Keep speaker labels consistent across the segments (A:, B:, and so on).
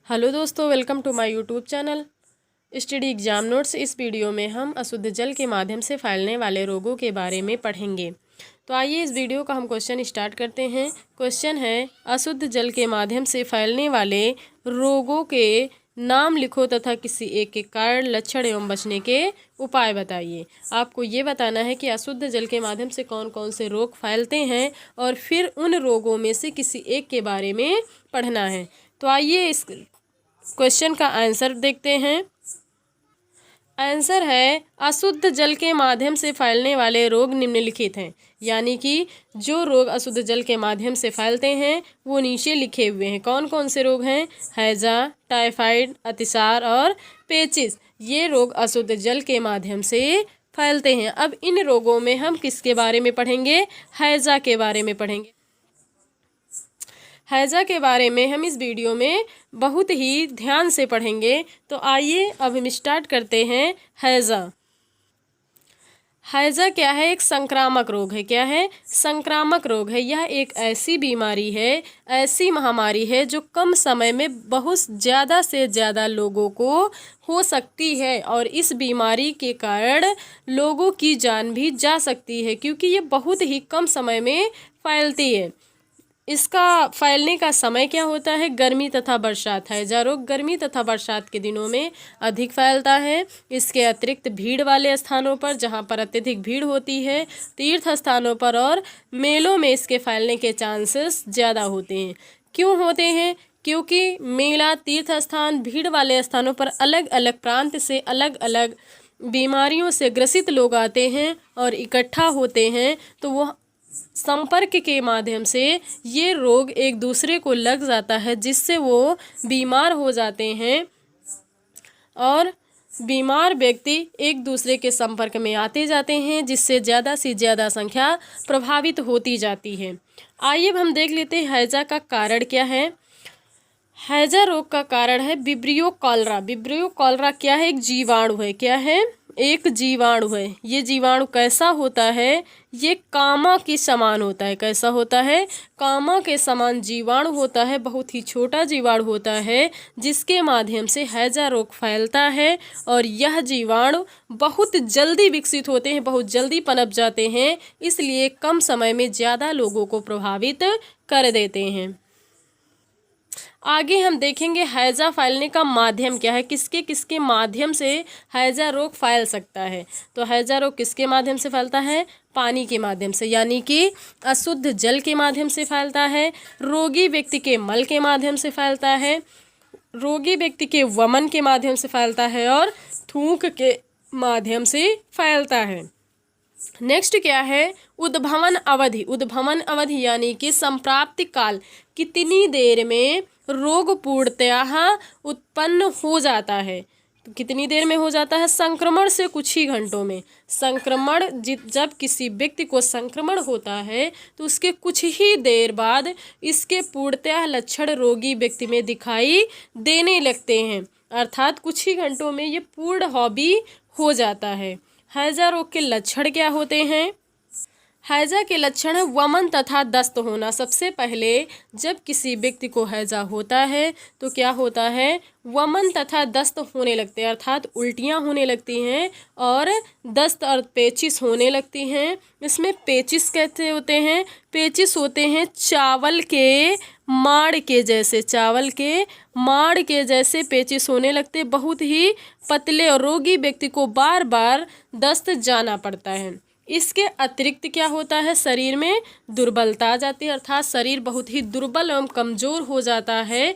A: Hello दोस्तों, welcome to my YouTube channel study exam notes. इस video में हम अशुद्ध जल के माध्यम से फैलने वाले रोगों के बारे में पढ़ेंगे। तो आइए इस वीडियो का हम क्वेश्चन स्टार्ट करते हैं। क्वेश्चन है, अशुद्ध जल के माध्यम से फैलने वाले रोगों के नाम लिखो तथा किसी एक के कारण, लक्षण एवं बचने के उपाय बताइए। आपको ये बताना है कि अशुद्ध जल के माध्यम से कौन कौन से रोग फैलते हैं और फिर उन रोगों में से किसी एक के बारे में पढ़ना है। तो आइए इस क्वेश्चन का आंसर देखते हैं। आंसर है, अशुद्ध जल के माध्यम से फैलने वाले रोग निम्नलिखित हैं। यानी कि जो रोग अशुद्ध जल के माध्यम से फैलते हैं वो नीचे लिखे हुए हैं। कौन कौन से रोग हैं? हैजा, टाइफाइड, अतिसार और पेचिस। ये रोग अशुद्ध जल के माध्यम से फैलते हैं। अब इन रोगों में हम किसके बारे में पढ़ेंगे? हैजा के बारे में पढ़ेंगे। हैजा के बारे में हम इस वीडियो में बहुत ही ध्यान से पढ़ेंगे। तो आइए अब हम स्टार्ट करते हैं। हैजा हैजा क्या है? एक संक्रामक रोग है। क्या है? संक्रामक रोग है। यह एक ऐसी बीमारी है, ऐसी महामारी है जो कम समय में बहुत ज़्यादा से ज़्यादा लोगों को हो सकती है और इस बीमारी के कारण लोगों की जान भी जा सकती है, क्योंकि ये बहुत ही कम समय में फैलती है। इसका फैलने का समय क्या होता है? गर्मी तथा बरसात। हैजा रोग गर्मी तथा बरसात के दिनों में अधिक फैलता है। इसके अतिरिक्त भीड़ वाले स्थानों पर, जहाँ पर अत्यधिक भीड़ होती है, तीर्थ स्थानों पर और मेलों में इसके फैलने के चांसेस ज़्यादा होते हैं। क्यों होते हैं? क्योंकि मेला, तीर्थ स्थान, भीड़ वाले स्थानों पर अलग अलग प्रांत से अलग अलग बीमारियों से ग्रसित लोग आते हैं और इकट्ठा होते हैं, तो वो संपर्क के माध्यम से ये रोग एक दूसरे को लग जाता है, जिससे वो बीमार हो जाते हैं और बीमार व्यक्ति एक दूसरे के संपर्क में आते जाते हैं, जिससे ज़्यादा से ज़्यादा संख्या प्रभावित होती जाती है। आइए अब हम देख लेते हैं हैजा का कारण क्या है। हैजा रोग का कारण है विब्रियो कॉलरा। विब्रियो कॉलरा क्या है? एक जीवाणु है। क्या है? एक जीवाणु है। ये जीवाणु कैसा होता है? ये कामा के समान होता है। कैसा होता है? कामा के समान जीवाणु होता है। बहुत ही छोटा जीवाणु होता है, जिसके माध्यम से हैजा रोग फैलता है और यह जीवाणु बहुत जल्दी विकसित होते हैं, बहुत जल्दी पनप जाते हैं, इसलिए कम समय में ज़्यादा लोगों को प्रभावित कर देते हैं। आगे हम देखेंगे हैजा फैलने का माध्यम क्या है, किसके किसके माध्यम से हैजा रोग फैल सकता है। तो हैजा रोग किसके माध्यम से फैलता है? पानी के माध्यम से, यानी कि अशुद्ध जल के माध्यम से फैलता है। रोगी व्यक्ति के मल के माध्यम से फैलता है। रोगी व्यक्ति के वमन के माध्यम से फैलता है और थूक के माध्यम से फैलता है। नेक्स्ट क्या है? उद्भवन अवधि। उद्भवन अवधि यानी कि संप्राप्ति काल, कितनी देर में रोग पूर्णतः उत्पन्न हो जाता है। तो कितनी देर में हो जाता है? संक्रमण से कुछ ही घंटों में। संक्रमण जब किसी व्यक्ति को संक्रमण होता है तो उसके कुछ ही देर बाद इसके पूर्णतः लक्षण रोगी व्यक्ति में दिखाई देने लगते हैं, अर्थात कुछ ही घंटों में ये पूर्ण हॉबी हो जाता है। हैजा रोग के लक्षण क्या होते हैं? हैजा के लक्षण है वमन तथा दस्त होना। सबसे पहले जब किसी व्यक्ति को हैजा होता है तो क्या होता है? वमन तथा दस्त होने लगते हैं, अर्थात उल्टियाँ होने लगती हैं और दस्त और पेचिस होने लगती हैं। इसमें पेचिस कैसे होते हैं? पेचिस होते हैं चावल के माड़ के जैसे, चावल के माड़ के जैसे पेचिस होने लगते, बहुत ही पतले, और रोगी व्यक्ति को बार बार दस्त जाना पड़ता है। इसके अतिरिक्त क्या होता है? शरीर में दुर्बलता आ जाती है, अर्थात शरीर बहुत ही दुर्बल एवं कमज़ोर हो जाता है।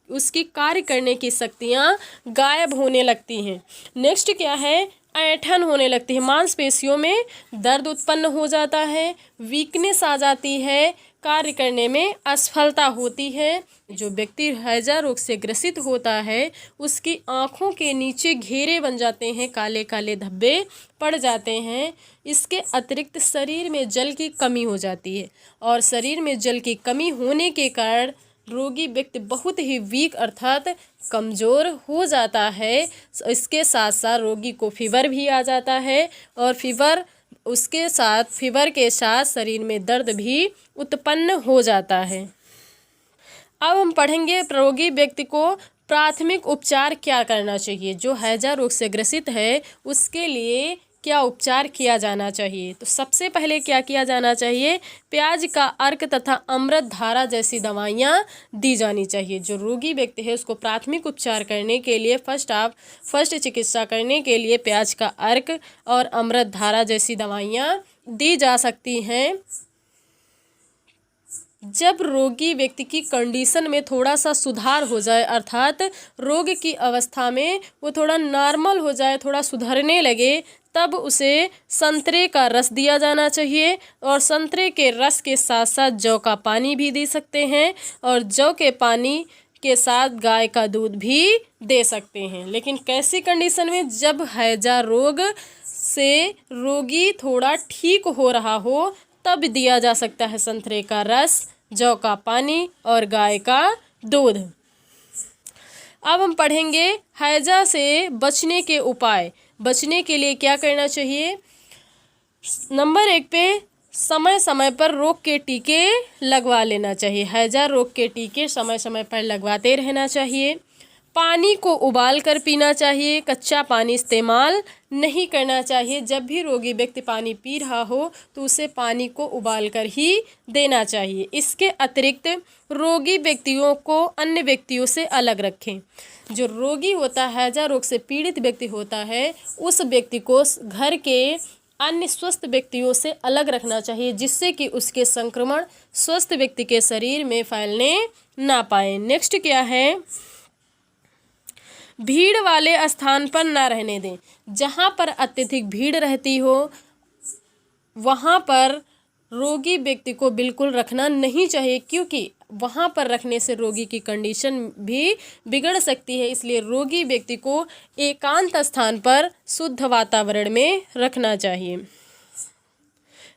A: उसकी कार्य करने की शक्तियाँ गायब होने लगती हैं। नेक्स्ट क्या है? ऐंठन होने लगती है। मांसपेशियों में दर्द उत्पन्न हो जाता है, वीकनेस आ जाती है, कार्य करने में असफलता होती है। जो व्यक्ति हैजा रोग से ग्रसित होता है उसकी आँखों के नीचे घेरे बन जाते हैं, काले काले धब्बे पड़ जाते हैं। इसके अतिरिक्त शरीर में जल की कमी हो जाती है और शरीर में जल की कमी होने के कारण रोगी व्यक्ति बहुत ही वीक अर्थात कमज़ोर हो जाता है। इसके साथ साथ रोगी को फीवर भी आ जाता है और फीवर के साथ शरीर में दर्द भी उत्पन्न हो जाता है। अब हम पढ़ेंगे रोगी व्यक्ति को प्राथमिक उपचार क्या करना चाहिए? जो हैजा रोग से ग्रसित है उसके लिए क्या उपचार किया जाना चाहिए? तो सबसे पहले क्या किया जाना चाहिए? प्याज का अर्क तथा अमृत धारा जैसी दवाइयाँ दी जानी चाहिए। जो रोगी व्यक्ति है उसको प्राथमिक उपचार करने के लिए फर्स्ट चिकित्सा करने के लिए प्याज का अर्क और अमृत धारा जैसी दवाइयाँ दी जा सकती हैं। जब रोगी व्यक्ति की कंडीशन में थोड़ा सा सुधार हो जाए, अर्थात रोग की अवस्था में वो थोड़ा नॉर्मल हो जाए, थोड़ा सुधरने लगे, तब उसे संतरे का रस दिया जाना चाहिए। और संतरे के रस के साथ साथ जौ का पानी भी दे सकते हैं और जौ के पानी के साथ गाय का दूध भी दे सकते हैं। लेकिन कैसी कंडीशन में? जब हैजा रोग से रोगी थोड़ा ठीक हो रहा हो तब दिया जा सकता है संतरे का रस, जौ का पानी और गाय का दूध। अब हम पढ़ेंगे हैजा से बचने के उपाय। बचने के लिए क्या करना चाहिए? नंबर 1 पे समय समय पर रोग के टीके लगवा लेना चाहिए। हैजा रोग के टीके समय समय पर लगवाते रहना चाहिए। पानी को उबाल कर पीना चाहिए, कच्चा पानी इस्तेमाल नहीं करना चाहिए। जब भी रोगी व्यक्ति पानी पी रहा हो तो उसे पानी को उबाल कर ही देना चाहिए। इसके अतिरिक्त रोगी व्यक्तियों को अन्य व्यक्तियों से अलग रखें। जो रोगी होता है, हैजा रोग से पीड़ित व्यक्ति होता है, उस व्यक्ति को घर के अन्य स्वस्थ व्यक्तियों से अलग रखना चाहिए, जिससे कि उसके संक्रमण स्वस्थ व्यक्ति के शरीर में फैलने ना पाए। नेक्स्ट क्या है? भीड़ वाले स्थान पर ना रहने दें। जहाँ पर अत्यधिक भीड़ रहती हो वहाँ पर रोगी व्यक्ति को बिल्कुल रखना नहीं चाहिए, क्योंकि वहाँ पर रखने से रोगी की कंडीशन भी बिगड़ सकती है। इसलिए रोगी व्यक्ति को एकांत स्थान पर शुद्ध वातावरण में रखना चाहिए।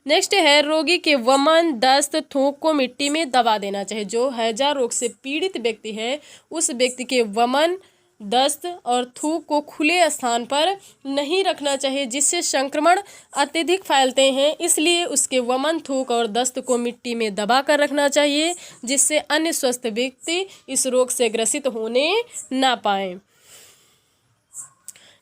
A: नेक्स्ट है रोगी के वमन, दस्त, थूक को मिट्टी में दबा देना चाहिए। जो हैजा रोग से पीड़ित व्यक्ति है उस व्यक्ति के वमन, दस्त और थूक को खुले स्थान पर नहीं रखना चाहिए, जिससे संक्रमण अत्यधिक फैलते हैं। इसलिए उसके वमन, थूक और दस्त को मिट्टी में दबा कर रखना चाहिए, जिससे अन्य स्वस्थ व्यक्ति इस रोग से ग्रसित होने ना पाए।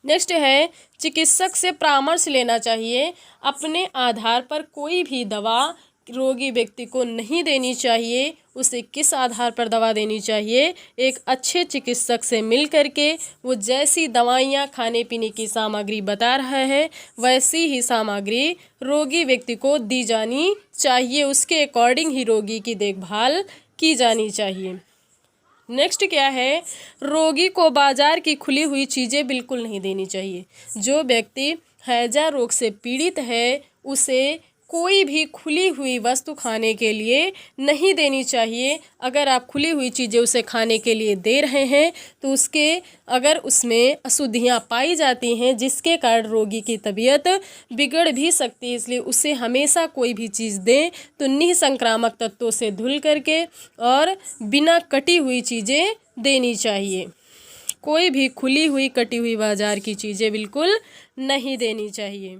A: नेक्स्ट है चिकित्सक से परामर्श लेना चाहिए। अपने आधार पर कोई भी दवा रोगी व्यक्ति को नहीं देनी चाहिए। उसे किस आधार पर दवा देनी चाहिए? एक अच्छे चिकित्सक से मिल करके वो जैसी दवाइयाँ, खाने पीने की सामग्री बता रहा है वैसी ही सामग्री रोगी व्यक्ति को दी जानी चाहिए। उसके अकॉर्डिंग ही रोगी की देखभाल की जानी चाहिए। नेक्स्ट क्या है? रोगी को बाजार की खुली हुई चीज़ें बिल्कुल नहीं देनी चाहिए। जो व्यक्ति हैजा रोग से पीड़ित है उसे कोई भी खुली हुई वस्तु खाने के लिए नहीं देनी चाहिए। अगर आप खुली हुई चीज़ें उसे खाने के लिए दे रहे हैं तो अगर उसमें अशुद्धियाँ पाई जाती हैं जिसके कारण रोगी की तबीयत बिगड़ भी सकती है। इसलिए उसे हमेशा कोई भी चीज़ दें तो निसंक्रामक तत्वों से धुल करके और बिना कटी हुई चीज़ें देनी चाहिए। कोई भी खुली हुई कटी हुई बाजार की चीज़ें बिल्कुल नहीं देनी चाहिए।